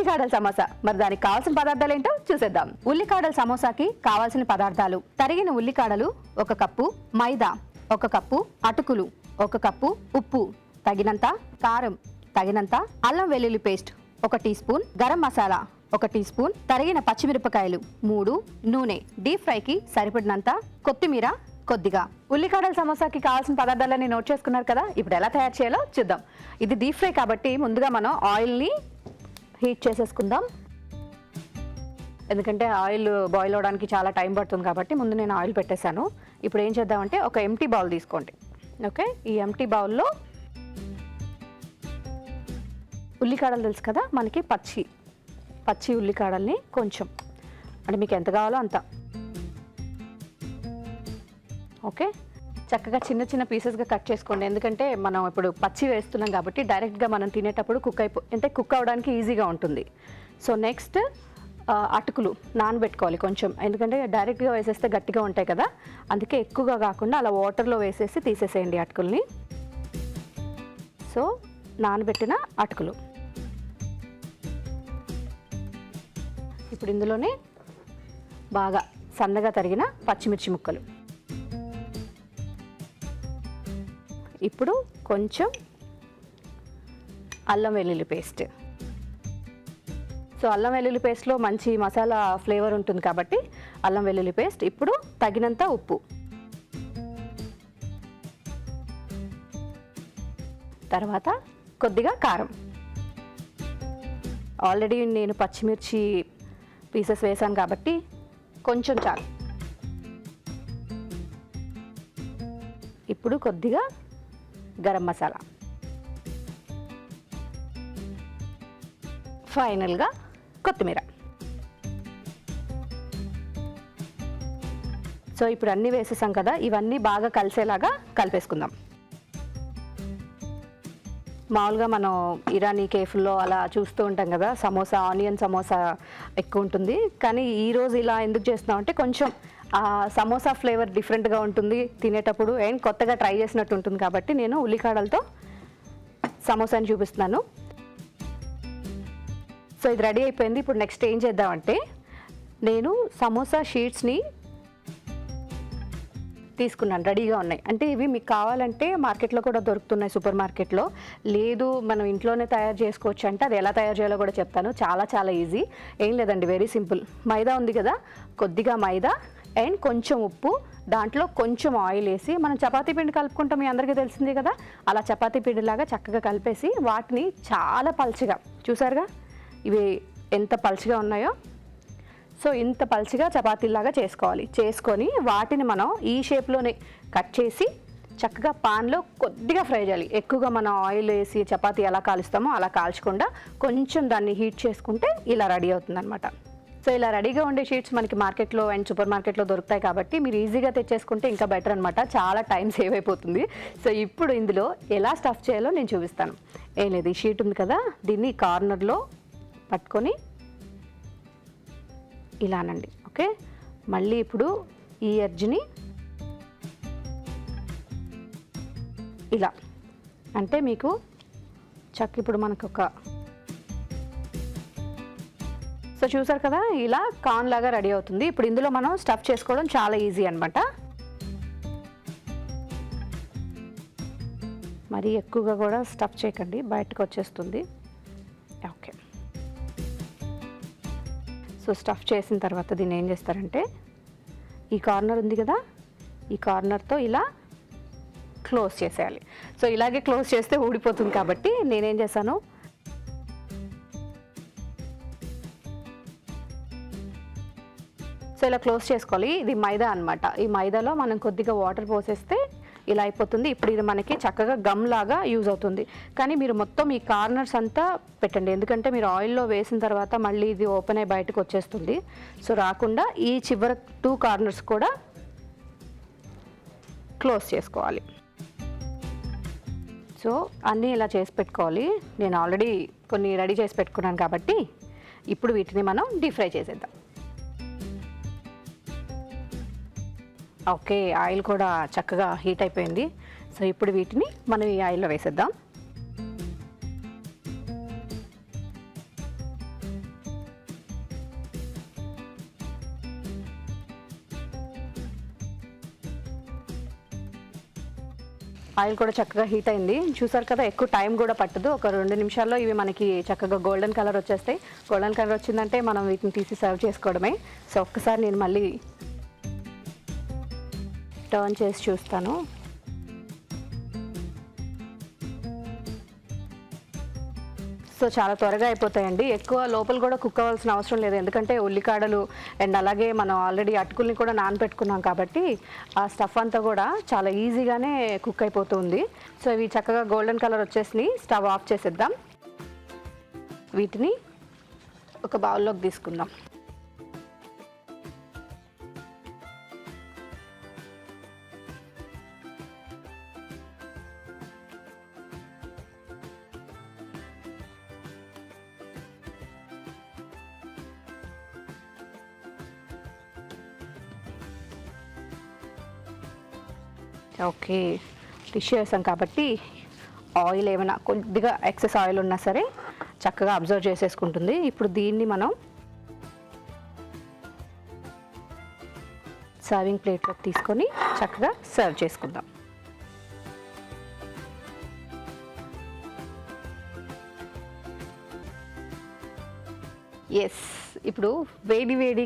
ఉల్లికాడల సమోసా. మరి దానికి కావాల్సిన పదార్థాలు ఏంటో చూసేద్దాం. ఉల్లికాడల సమోసాకి కావాల్సిన పదార్థాలు: తరిగిన ఉల్లికాడలు 1 కప్పు, మైదా 1 కప్పు, అటుకులు 1 కప్పు, ఉప్పు తగినంత, కారం తగినంత, అల్లం వెల్లుల్లి paste 1 teaspoon, garam masala 1 teaspoon, తరిగిన పచ్చిమిరపకాయలు 3, నూనె, డీప్ ఫ్రైకి సరిపడినంత, కొత్తిమీర కొద్దిగా. ఉల్లికాడల సమోసాకి కావాల్సిన పదార్థాలన్నీ నోట్ చేసుకున్నారు కదా. ఇప్పుడు ఎలా తయారు చేయాలో చూద్దాం. ఇది డీప్ ఫ్రై కాబట్టి ముందుగా మనం ఆయిల్ని హీట్ చేసేసుకుందాం. ఎందుకంటే ఆయిల్ బాయిల్ అవడానికి చాలా టైం పడుతుంది కాబట్టి ముందు నేను ఆయిల్ పెట్టేశాను. ఇప్పుడు ఏం చేద్దామంటే ఒక ఎంటీ బౌల్ తీసుకోండి. ఓకే, ఈ ఎంటీ బౌల్లో ఉల్లికాడలు తెలుసు కదా మనకి, పచ్చి ఉల్లికాడల్ని కొంచెం, అంటే మీకు ఎంత కావాలో అంత. ఓకే, చక్కగా చిన్న చిన్న పీసెస్గా కట్ చేసుకోండి. ఎందుకంటే మనం ఇప్పుడు పచ్చి వేస్తున్నాం కాబట్టి డైరెక్ట్గా మనం తినేటప్పుడు కుక్ అవ్వడానికి ఈజీగా ఉంటుంది. సో నెక్స్ట్ అటుకులు నానబెట్టుకోవాలి కొంచెం, ఎందుకంటే డైరెక్ట్గా వేసేస్తే గట్టిగా ఉంటాయి కదా, అందుకే ఎక్కువగా కాకుండా అలా వాటర్లో వేసేసి తీసేసేయండి అటుకుల్ని. సో నానబెట్టిన అటుకులు. ఇప్పుడు ఇందులోనే బాగా సన్నగా తరిగిన పచ్చిమిర్చి ముక్కలు. ఇప్పుడు కొంచెం అల్లం వెల్లుల్లి పేస్ట్. సో అల్లం వెల్లుల్లి పేస్ట్లో మంచి మసాలా ఫ్లేవర్ ఉంటుంది కాబట్టి అల్లం వెల్లుల్లి పేస్ట్. ఇప్పుడు తగినంత ఉప్పు, తర్వాత కొద్దిగా కారం. ఆల్రెడీ నేను పచ్చిమిర్చి పీసెస్ వేసాను కాబట్టి కొంచెం చాలు. ఇప్పుడు కొద్దిగా గరం మసాలా, ఫైనల్గా కొత్తిమీర. సో ఇప్పుడు అన్నీ వేసేసాం కదా, ఇవన్నీ బాగా కలిసేలాగా కలిపేసుకుందాం. మామూలుగా మనం ఇరానీ కేఫ్లో అలా చూస్తూ ఉంటాం కదా, సమోసా, ఆనియన్ సమోసా ఎక్కువ ఉంటుంది. కానీ ఈరోజు ఇలా ఎందుకు చేస్తున్నామంటే కొంచెం ఆ సమోసా ఫ్లేవర్ డిఫరెంట్గా ఉంటుంది తినేటప్పుడు, అండ్ కొత్తగా ట్రై చేసినట్టు ఉంటుంది కాబట్టి నేను ఉల్లికాడలతో సమోసాని చూపిస్తున్నాను. సో ఇది రెడీ అయిపోయింది. ఇప్పుడు నెక్స్ట్ ఏం చేద్దామంటే, నేను సమోసా షీట్స్ని తీసుకున్నాను, రెడీగా ఉన్నాయి. అంటే ఇవి మీకు కావాలంటే మార్కెట్లో కూడా దొరుకుతున్నాయి, సూపర్ మార్కెట్లో. లేదు మనం ఇంట్లోనే తయారు చేసుకోవచ్చు అంటే అది ఎలా తయారు చేయాలో కూడా చెప్తాను. చాలా చాలా ఈజీ, ఏం లేదండి, వెరీ సింపుల్. మైదా ఉంది కదా, కొద్దిగా మైదా అండ్ కొంచెం ఉప్పు, దాంట్లో కొంచెం ఆయిల్ వేసి మనం చపాతీ పిండి కలుపుకుంటాం, మీ అందరికీ తెలిసిందే కదా, అలా చపాతీ పిండిలాగా చక్కగా కలిపేసి వాటిని చాలా పల్చగా, చూసారుగా ఇవి ఎంత పల్చగా ఉన్నాయో. సో ఇంత పల్చగా చపాతీలాగా చేసుకొని వాటిని మనం ఈ షేప్లోనే కట్ చేసి చక్కగా పాన్లో కొద్దిగా ఫ్రై చేయాలి. ఎక్కువగా మనం ఆయిల్ వేసి చపాతీ ఎలా కాలుస్తామో అలా కాల్చకుండా కొంచెం దాన్ని హీట్ చేసుకుంటే ఇలా రెడీ అవుతుందన్నమాట. సో ఇలా రెడీగా ఉండే షీట్స్ మనకి మార్కెట్లో అండ్ సూపర్ మార్కెట్లో దొరుకుతాయి కాబట్టి మీరు ఈజీగా తెచ్చేసుకుంటే ఇంకా బెటర్ అనమాట, చాలా టైం సేవ్ అయిపోతుంది. సో ఇప్పుడు ఇందులో ఎలా స్టఫ్ చేయాలో నేను చూపిస్తాను. ఏం లేదు, ఈ షీట్ ఉంది కదా, దీన్ని కార్నర్లో పట్టుకొని ఇలానండి. ఓకే, మళ్ళీ ఇప్పుడు ఈ ఎడ్జ్ని ఇలా, అంటే మీకు ఇప్పుడు మనకు ఒక, సో చూసారు కదా ఇలా కార్న్ లాగా రెడీ అవుతుంది. ఇప్పుడు ఇందులో మనం స్టఫ్ చేసుకోవడం చాలా ఈజీ అనమాట. మరీ ఎక్కువగా కూడా స్టఫ్ చేయకండి, బయటకు వచ్చేస్తుంది. ఓకే, సో స్టఫ్ చేసిన తర్వాత దీన్ని ఏం చేస్తారంటే, ఈ కార్నర్ ఉంది కదా, ఈ కార్నర్తో ఇలా క్లోజ్ చేసేయాలి. సో ఇలాగే క్లోజ్ చేస్తే ఊడిపోతుంది కాబట్టి నేనేం చేశాను, సో ఇలా క్లోజ్ చేసుకోవాలి. ఇది మైదా అనమాట. ఈ మైదాలో మనం కొద్దిగా వాటర్ పోసేస్తే ఇలా అయిపోతుంది. ఇప్పుడు ఇది మనకి చక్కగా గమ్ లాగా యూజ్ అవుతుంది. కానీ మీరు మొత్తం ఈ కార్నర్స్ అంతా పెట్టండి, ఎందుకంటే మీరు ఆయిల్లో వేసిన తర్వాత మళ్ళీ ఇది ఓపెన్ అయ్యి బయటకు వచ్చేస్తుంది. సో రాకుండా ఈ చివరి 2 కార్నర్స్ కూడా క్లోజ్ చేసుకోవాలి. సో అన్నీ ఇలా చేసి పెట్టుకోవాలి. నేను ఆల్రెడీ కొన్ని రెడీ చేసి పెట్టుకున్నాను కాబట్టి ఇప్పుడు వీటిని మనం డీప్ ఫ్రై చేసేద్దాం. ఓకే, ఆయిల్ కూడా చక్కగా హీట్ అయిపోయింది. సో ఇప్పుడు వీటిని మనం ఈ ఆయిల్లో వేసేద్దాం. ఆయిల్ కూడా చక్కగా హీట్ అయింది. చూసారు కదా, ఎక్కువ టైం కూడా పట్టదు. ఒక 2 నిమిషాల్లో ఇవి మనకి చక్కగా గోల్డెన్ కలర్ వచ్చేస్తాయి. గోల్డెన్ కలర్ వచ్చిందంటే మనం వీటిని తీసి సర్వ్ చేసుకోవడమే. సో ఒక్కసారి నేను మళ్ళీ టర్న్ చేసి చూస్తాను. సో చాలా త్వరగా అయిపోతాయండి. ఎక్కువ లోపల కూడా కుక్ అవ్వాల్సిన అవసరం లేదు, ఎందుకంటే ఉల్లికాడలు అండ్ అలాగే మనం ఆల్రెడీ అటుకుల్ని కూడా నానబెట్టుకున్నాం కాబట్టి ఆ స్టఫ్ అంతా కూడా చాలా ఈజీగానే కుక్ అయిపోతుంది. సో ఇవి చక్కగా గోల్డెన్ కలర్ వచ్చేసి స్టవ్ ఆఫ్ చేసేద్దాం. వీటిని ఒక బౌల్లోకి తీసుకుందాం. ఓకే, టిష్యూ వేసాం కాబట్టి ఆయిల్ ఏమైనా కొద్దిగా ఎక్సెస్ ఆయిల్ ఉన్నా సరే చక్కగా అబ్జర్వ్ చేసేసుకుంటుంది. ఇప్పుడు దీన్ని మనం సర్వింగ్ ప్లేట్లోకి తీసుకొని చక్కగా సర్వ్ చేసుకుందాం. ఎస్, ఇప్పుడు వేడి వేడి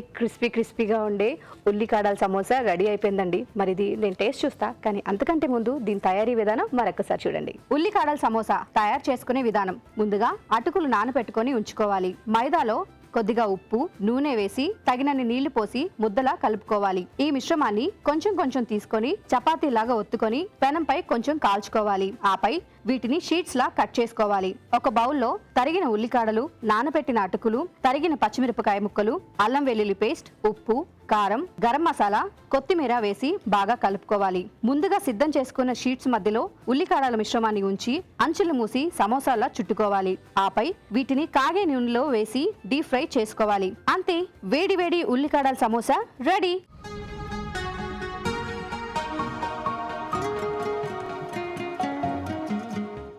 క్రిస్పీగా ఉండే ఉల్లికాడల సమోసా రెడీ అయిపోయిందండి. మరి ఇది నేను టేస్ట్ చూస్తా, కానీ అంతకంటే ముందు దీని తయారీ విధానం మరొకసారి చూడండి. ఉల్లికాడల సమోసా తయారు చేసుకునే విధానం: ముందుగా అటుకులు నానబెట్టుకొని ఉంచుకోవాలి. మైదాలో కొద్దిగా ఉప్పు, నూనె వేసి తగినన్ని నీళ్లు పోసి ముద్దలా కలుపుకోవాలి. ఈ మిశ్రమాన్ని కొంచెం కొంచెం తీసుకొని చపాతీలాగా ఒత్తుకొని పెనంపై కొంచెం కాల్చుకోవాలి. ఆపై వీటిని షీట్స్ లా కట్ చేసుకోవాలి. ఒక బౌల్లో తరిగిన ఉల్లికాడలు, నానబెట్టిన అటుకులు, తరిగిన పచ్చిమిరపకాయ ముక్కలు, అల్లం వెల్లుల్లి పేస్ట్, ఉప్పు, కారం, గరం మసాలా, కొత్తిమీర వేసి బాగా కలుపుకోవాలి. ముందుగా సిద్ధం చేసుకున్న షీట్స్ మధ్యలో ఉల్లికాడల మిశ్రమాన్ని ఉంచి అంచులు మూసి సమోసాలా చుట్టుకోవాలి. ఆపై వీటిని కాగే నూనెలో వేసి డీప్ ఫ్రై చేసుకోవాలి. అంతే, వేడి వేడి ఉల్లికాడల సమోసా రెడీ.